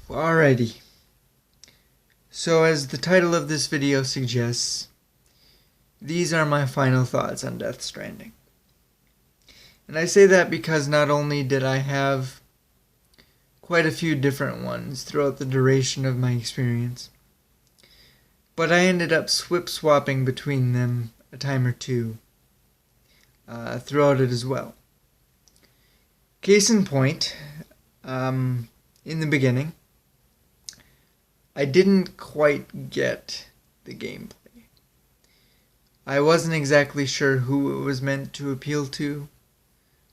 Alrighty, so as the title of this video suggests, these are my final thoughts on Death Stranding. And I say that because not only did I have quite a few different ones throughout the duration of my experience, but I ended up swapping between them a time or two throughout it as well. Case in point, in the beginning, I didn't quite get the gameplay. I wasn't exactly sure who it was meant to appeal to,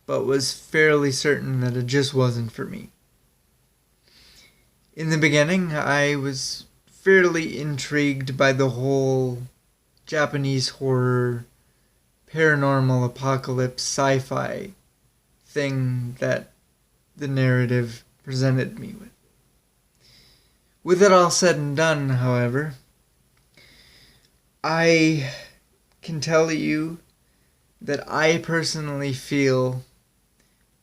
but was fairly certain that it just wasn't for me. In the beginning, I was fairly intrigued by the whole Japanese horror, paranormal apocalypse, sci-fi thing that the narrative presented me with. With it all said and done, however, I can tell you that I personally feel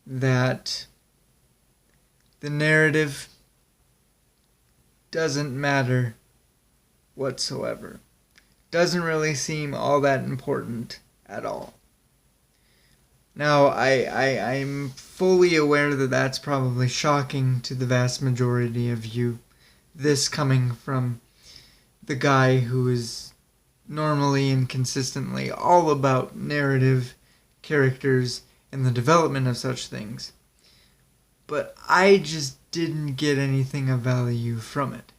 that the narrative doesn't matter whatsoever. Doesn't really seem all that important at all. Now, I'm fully aware that that's probably shocking to the vast majority of you. This coming from the guy who is normally and consistently all about narrative, characters, and the development of such things. But I just didn't get anything of value from it.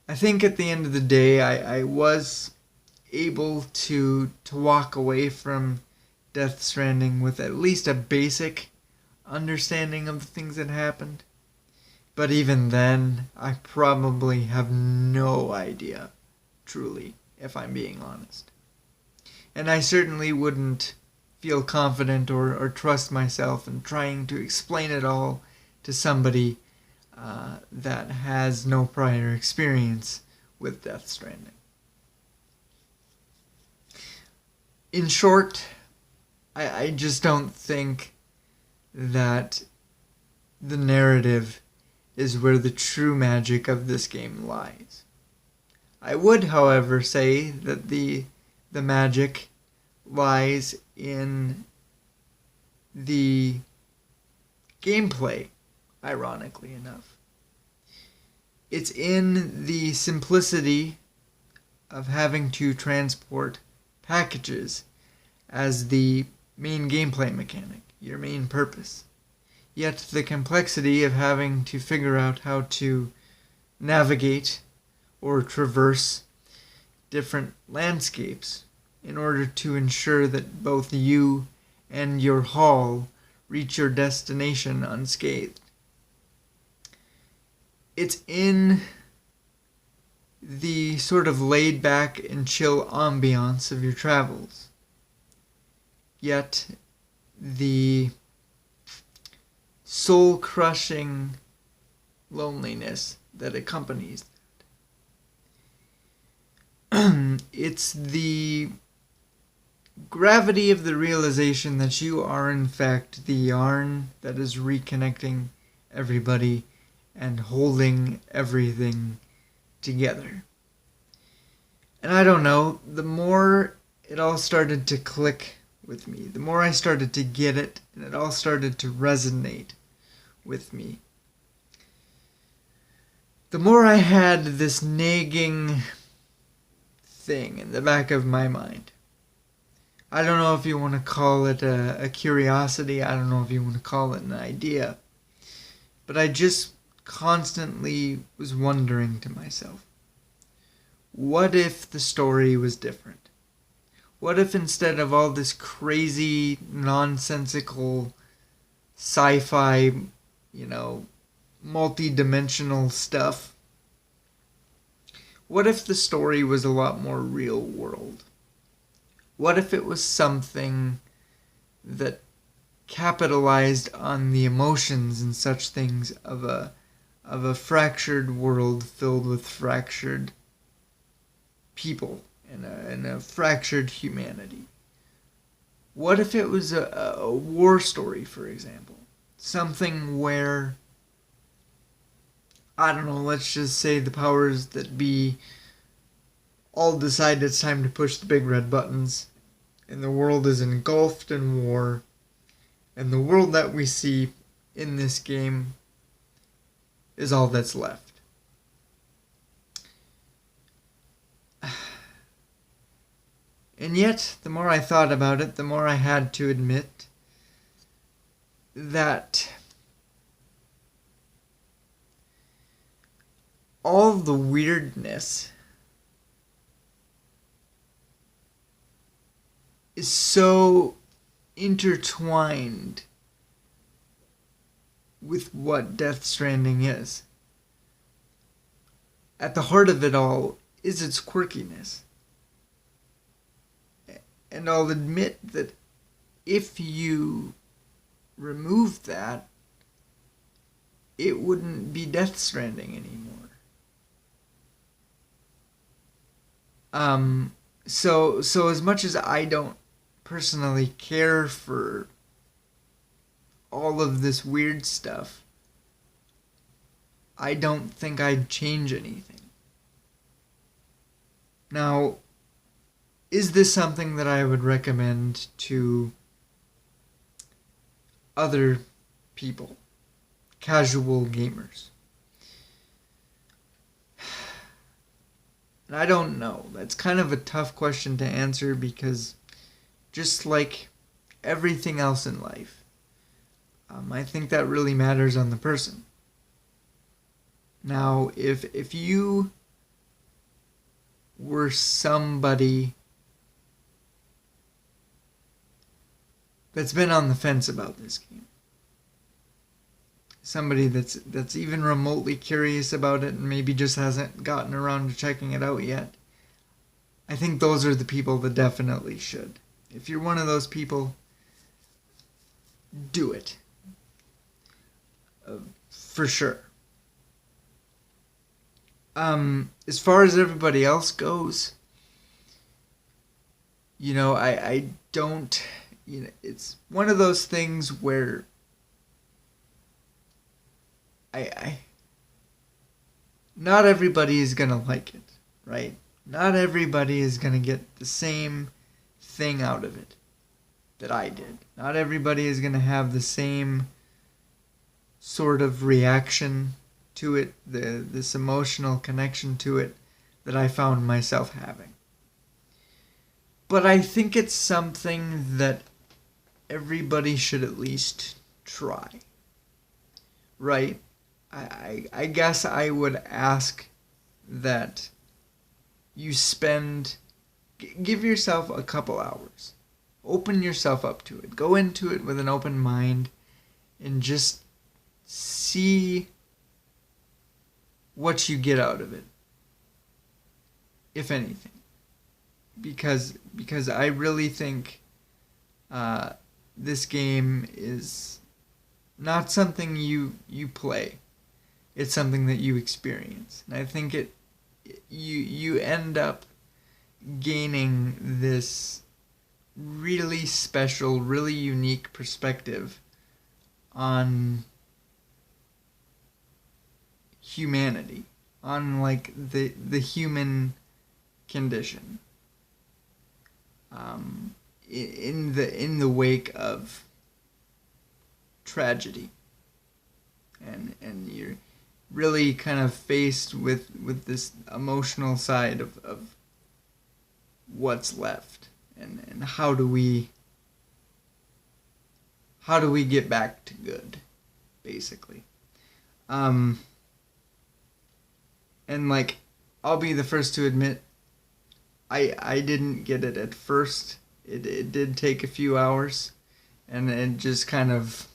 I think at the end of the day, I was able to walk away from Death Stranding with at least a basic understanding of the things that happened. But even then, I probably have no idea, truly, if I'm being honest. And I certainly wouldn't feel confident or trust myself in trying to explain it all to somebody that has no prior experience with Death Stranding. In short, I just don't think that the narrative is where the true magic of this game lies. I would, however, say that the magic lies in the gameplay, ironically enough. It's in the simplicity of having to transport packages as the main gameplay mechanic, your main purpose. Yet the complexity of having to figure out how to navigate or traverse different landscapes in order to ensure that both you and your haul reach your destination unscathed. It's in the sort of laid back and chill ambiance of your travels. Yet the soul-crushing loneliness that accompanies that. It's the gravity of the realization that you are in fact the yarn that is reconnecting everybody and holding everything together. And I don't know, the more it all started to click with me, the more I started to get it, and it all started to resonate with me, the more I had this nagging thing in the back of my mind. I don't know if you want to call it a curiosity, I don't know if you want to call it an idea, but I just constantly was wondering to myself, what if the story was different? What if instead of all this crazy, nonsensical, sci-fi, multi-dimensional stuff, what if the story was a lot more real world? What if it was something that capitalized on the emotions and such things of a fractured world filled with fractured people and a fractured humanity? What if it was a war story, for example? Something where I don't know, let's just say the powers that be all decide it's time to push the big red buttons, and the world is engulfed in war, and the world that we see in this game is all that's left. And yet, the more I thought about it, the more I had to admit that all the weirdness is so intertwined with what Death Stranding is. At the heart of it all is its quirkiness. And I'll admit that if you remove that, it wouldn't be Death Stranding anymore. So as much as I don't personally care for all of this weird stuff, I don't think I'd change anything. Now, is this something that I would recommend to other people, casual gamers? And I don't know. That's kind of a tough question to answer because just like everything else in life, I think that really matters on the person. Now, if you were somebody that's been on the fence about this game, somebody that's even remotely curious about it and maybe just hasn't gotten around to checking it out yet, I think those are the people that definitely should. If you're one of those people, do it. For sure. As far as everybody else goes, I don't, it's one of those things where I not everybody is gonna like it, right? Not everybody is gonna get the same thing out of it that I did. Not everybody is gonna have the same sort of reaction to it, this emotional connection to it that I found myself having. But I think it's something that everybody should at least try, right? I guess I would ask that you give yourself a couple hours. Open yourself up to it. Go into it with an open mind and just see what you get out of it, if anything. Because I really think this game is not something you play. It's something that you experience. And I think you end up gaining this really special, really unique perspective on humanity, on like the human condition, in the wake of tragedy, and you're really kind of faced with this emotional side of what's left, and how do we get back to good, basically. And like, I'll be the first to admit, I didn't get it at first. It did take a few hours, and it just kind of,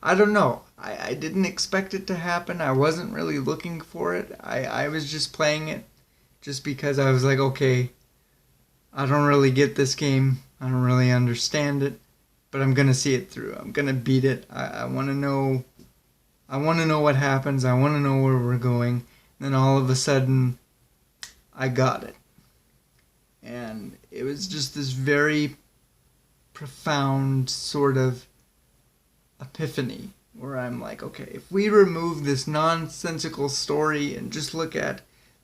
I don't know. I didn't expect it to happen. I wasn't really looking for it. I was just playing it just because I was like, okay, I don't really get this game. I don't really understand it, but I'm going to see it through. I'm going to beat it. I want to know what happens. I want to know where we're going. And then all of a sudden, I got it. And it was just this very profound sort of epiphany where I'm like, okay, if we remove this nonsensical story and just look at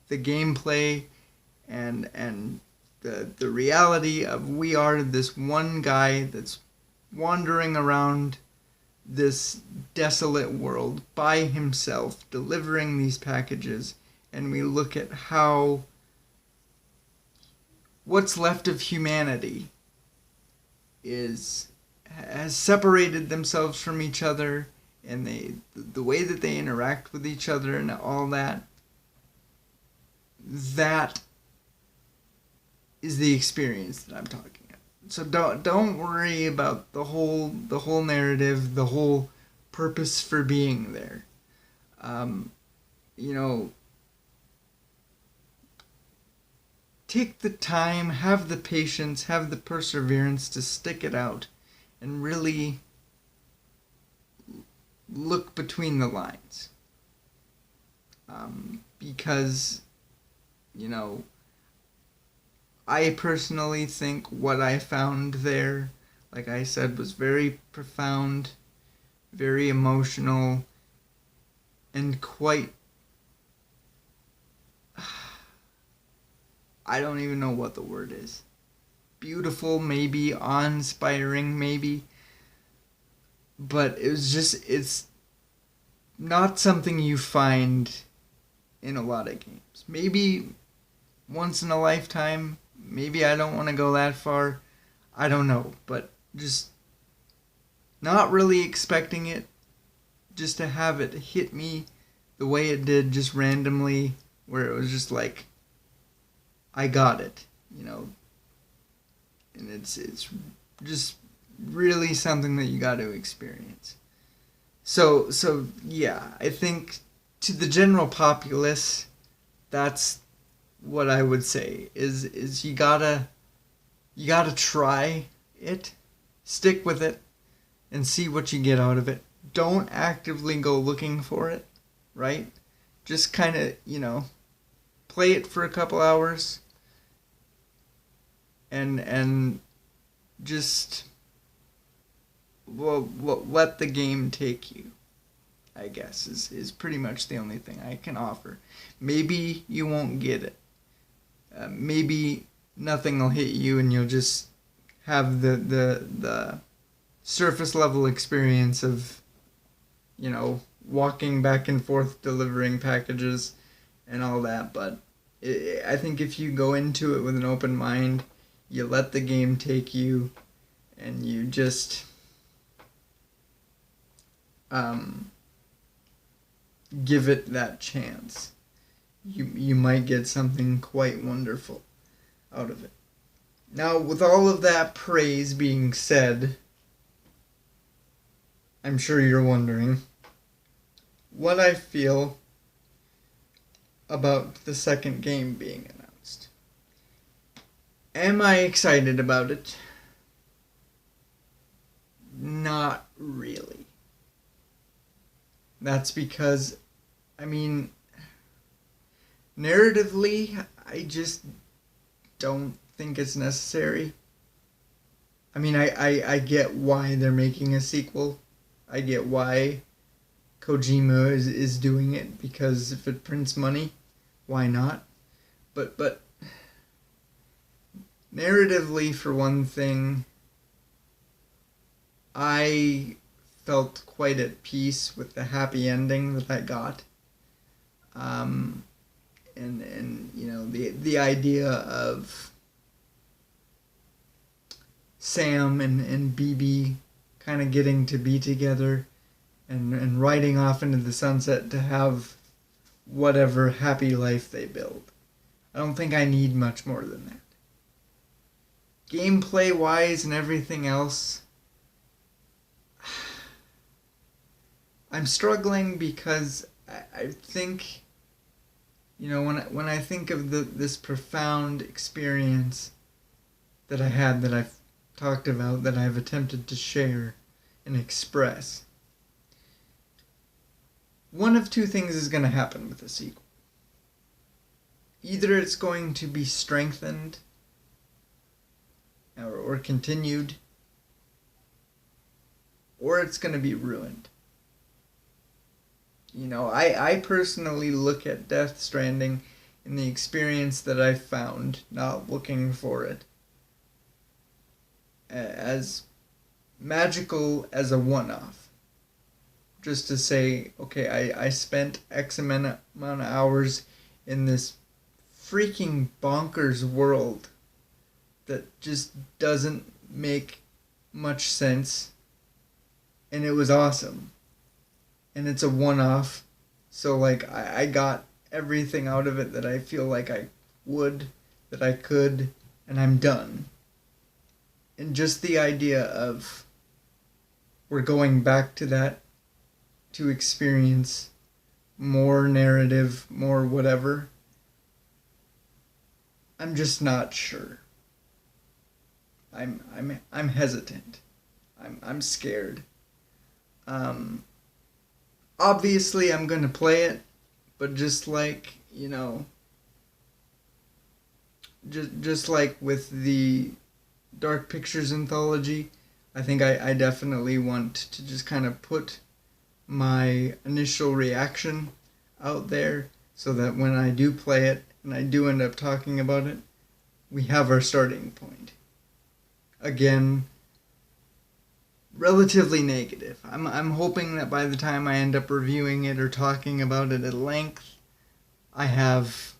the gameplay and the reality of we are this one guy that's wandering around this desolate world by himself, delivering these packages, and we look at how what's left of humanity has separated themselves from each other, and the way that they interact with each other and all that is the experience that I'm talking about. So don't worry about the whole narrative, the whole purpose for being there. You know, take the time, have the patience, have the perseverance to stick it out and really look between the lines. Because, you know, I personally think what I found there, like I said, was very profound, very emotional, and quite... I don't even know what the word is. Beautiful, maybe. Awe-inspiring, maybe. But it's not something you find in a lot of games. Maybe once in a lifetime. Maybe I don't want to go that far. I don't know. But just not really expecting it. Just to have it hit me the way it did, just randomly. Where it was just like, I got it, you know. And it's just really something that you got to experience. So yeah, I think to the general populace, that's what I would say is you gotta try it, stick with it, and see what you get out of it. Don't actively go looking for it, right? Just kind of, you know, play it for a couple hours and just let the game take you, I guess, is pretty much the only thing I can offer. Maybe you won't get it. Maybe nothing will hit you and you'll just have the surface level experience of, you know, walking back and forth delivering packages and all that. But I think if you go into it with an open mind, you let the game take you, and you just give it that chance, you might get something quite wonderful out of it. Now, with all of that praise being said, I'm sure you're wondering what I feel about the second game being announced. Am I excited about it? Not really. That's because, I mean, narratively, I just don't think it's necessary. I mean, I get why they're making a sequel. I get why Kojima is doing it, because if it prints money, why not? But narratively, for one thing, I felt quite at peace with the happy ending that I got. And you know, the idea of Sam and BB kind of getting to be together and riding off into the sunset to have whatever happy life they build. I don't think I need much more than that. Gameplay wise and everything else, I'm struggling because I think, you know, when I think of this profound experience that I had, that I've talked about, that I've attempted to share and express, one of two things is going to happen with the sequel. Either it's going to be strengthened or continued, or it's going to be ruined. You know, I personally look at Death Stranding in the experience that I found, not looking for it, as magical as a one-off. Just to say, okay, I spent X amount of hours in this freaking bonkers world that just doesn't make much sense, and it was awesome. And it's a one-off, so like I got everything out of it that I feel like I would, that I could, and I'm done. And just the idea of we're going back to that to experience more narrative, more whatever, I'm just not sure. I'm hesitant. I'm scared. Um, Obviously I'm gonna play it, but just like, you know, just like with the Dark Pictures anthology, I think I definitely want to just kind of put my initial reaction out there so that when I do play it and I do end up talking about it, we have our starting point. Again, relatively negative. I'm hoping that by the time I end up reviewing it or talking about it at length, I have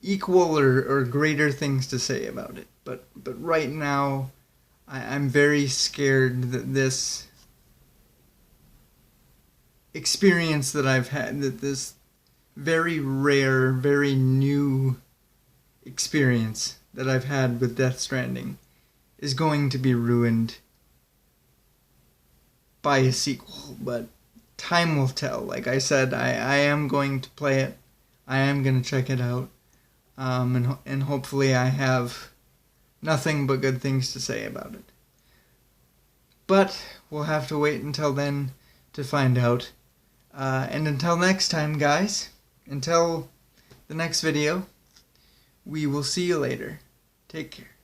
equal or greater things to say about it. But right now, I'm very scared that this experience that I've had, that this very rare, very new experience that I've had with Death Stranding is going to be ruined by a sequel, but time will tell. Like I said, I am going to play it. I am going to check it out. And hopefully I have nothing but good things to say about it. But we'll have to wait until then to find out. And until next time, guys, until the next video, we will see you later. Take care.